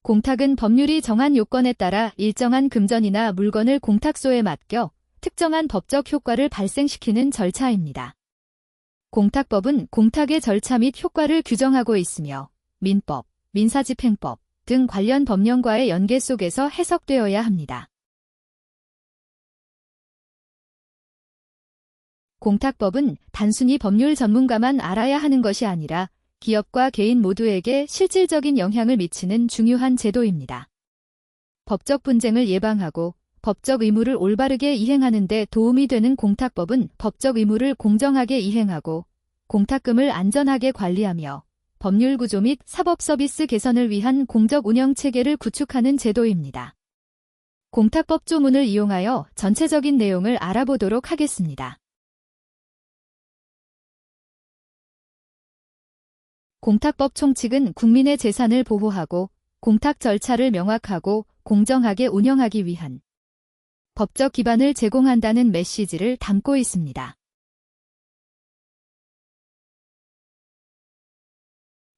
공탁은 법률이 정한 요건에 따라 일정한 금전이나 물건을 공탁소에 맡겨 특정한 법적 효과를 발생시키는 절차입니다. 공탁법은 공탁의 절차 및 효과를 규정하고 있으며 민법, 민사집행법 등 관련 법령과의 연계 속에서 해석되어야 합니다. 공탁법은 단순히 법률 전문가만 알아야 하는 것이 아니라 기업과 개인 모두에게 실질적인 영향을 미치는 중요한 제도입니다. 법적 분쟁을 예방하고 법적 의무를 올바르게 이행하는 데 도움이 되는 공탁법은 법적 의무를 공정하게 이행하고 공탁금을 안전하게 관리하며 법률 구조 및 사법 서비스 개선을 위한 공적 운영 체계를 구축하는 제도입니다. 공탁법 조문을 이용하여 전체적인 내용을 알아보도록 하겠습니다. 공탁법 총칙은 국민의 재산을 보호하고 공탁 절차를 명확하고 공정하게 운영하기 위한 법적 기반을 제공한다는 메시지를 담고 있습니다.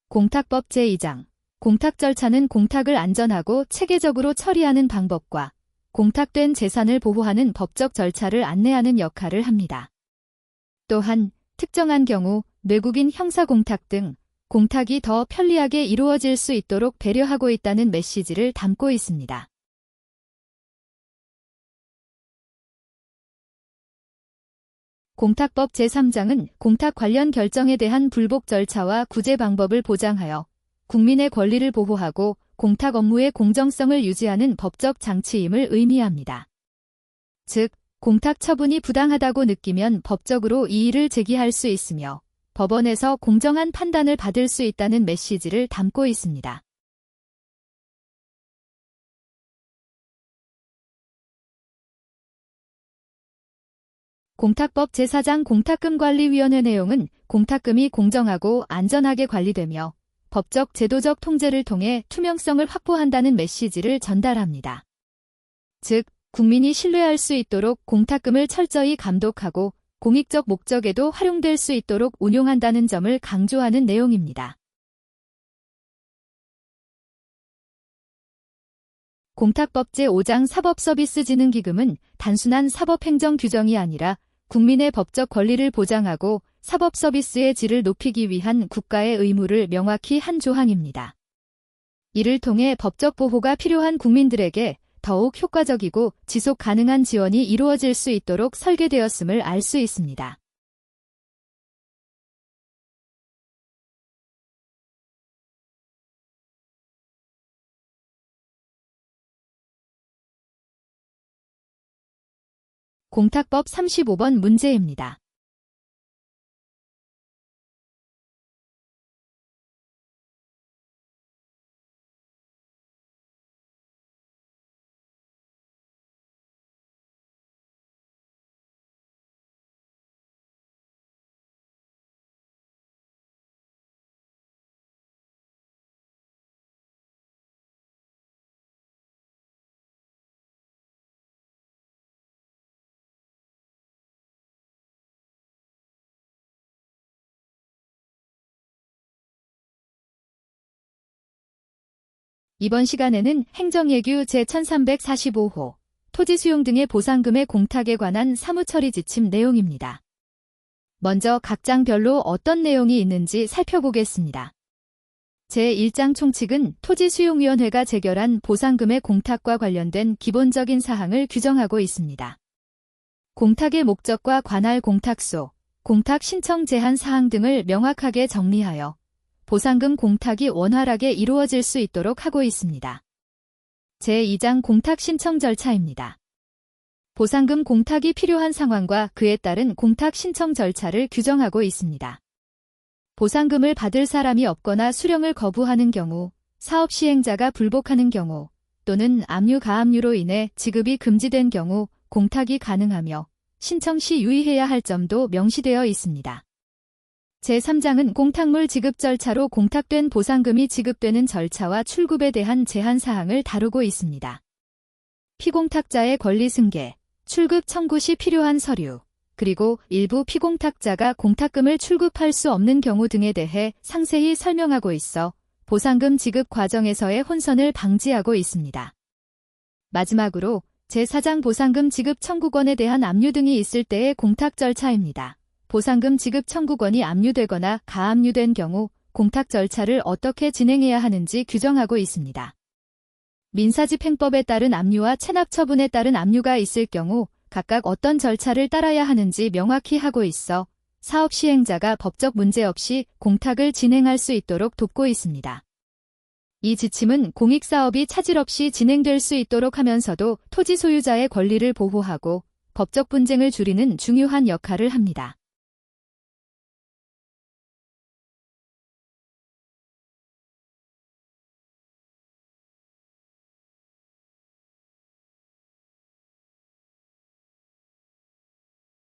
공탁법 제2장 공탁 절차는 공탁을 안전하고 체계적으로 처리하는 방법과 공탁된 재산을 보호하는 법적 절차를 안내하는 역할을 합니다. 또한 특정한 경우 외국인 형사공탁 등 공탁이 더 편리하게 이루어질 수 있도록 배려하고 있다는 메시지를 담고 있습니다. 공탁법 제3장은 공탁 관련 결정에 대한 불복 절차와 구제 방법을 보장하여 국민의 권리를 보호하고 공탁 업무의 공정성을 유지하는 법적 장치임을 의미합니다. 즉, 공탁 처분이 부당하다고 느끼면 법적으로 이의를 제기할 수 있으며 법원에서 공정한 판단을 받을 수 있다는 메시지를 담고 있습니다. 공탁법 제4장 공탁금관리위원회 내용은 공탁금이 공정하고 안전하게 관리되며 법적 제도적 통제를 통해 투명성을 확보한다는 메시지를 전달합니다. 즉, 국민이 신뢰할 수 있도록 공탁금을 철저히 감독하고 공익적 목적에도 활용될 수 있도록 운용한다는 점을 강조하는 내용입니다. 공탁법 제5장 사법서비스진흥기금은 단순한 사법행정 규정이 아니라 국민의 법적 권리를 보장하고 사법서비스의 질을 높이기 위한 국가의 의무를 명확히 한 조항입니다. 이를 통해 법적 보호가 필요한 국민들에게 더욱 효과적이고 지속 가능한 지원이 이루어질 수 있도록 설계되었음을 알 수 있습니다. 공탁법 35번 문제입니다. 이번 시간에는 행정예규 제1345호, 토지 수용 등의 보상금의 공탁에 관한 사무처리 지침 내용입니다. 먼저 각 장별로 어떤 내용이 있는지 살펴보겠습니다. 제1장 총칙은 토지수용위원회가 제결한 보상금의 공탁과 관련된 기본적인 사항을 규정하고 있습니다. 공탁의 목적과 관할 공탁소, 공탁 신청 제한 사항 등을 명확하게 정리하여 보상금 공탁이 원활하게 이루어질 수 있도록 하고 있습니다. 제2장 공탁 신청 절차입니다. 보상금 공탁이 필요한 상황과 그에 따른 공탁 신청 절차를 규정하고 있습니다. 보상금을 받을 사람이 없거나 수령을 거부하는 경우, 사업 시행자가 불복하는 경우, 또는 압류 가압류로 인해 지급이 금지된 경우 공탁이 가능하며 신청 시 유의해야 할 점도 명시되어 있습니다. 제3장은 공탁물 지급 절차로 공탁된 보상금이 지급되는 절차와 출급에 대한 제한사항을 다루고 있습니다. 피공탁자의 권리 승계, 출급 청구 시 필요한 서류, 그리고 일부 피공탁자가 공탁금을 출급할 수 없는 경우 등에 대해 상세히 설명하고 있어 보상금 지급 과정에서의 혼선을 방지하고 있습니다. 마지막으로 제4장 보상금 지급 청구권에 대한 압류 등이 있을 때의 공탁 절차입니다. 보상금 지급 청구권이 압류되거나 가압류된 경우 공탁 절차를 어떻게 진행해야 하는지 규정하고 있습니다. 민사집행법에 따른 압류와 체납 처분에 따른 압류가 있을 경우 각각 어떤 절차를 따라야 하는지 명확히 하고 있어 사업 시행자가 법적 문제 없이 공탁을 진행할 수 있도록 돕고 있습니다. 이 지침은 공익사업이 차질 없이 진행될 수 있도록 하면서도 토지 소유자의 권리를 보호하고 법적 분쟁을 줄이는 중요한 역할을 합니다.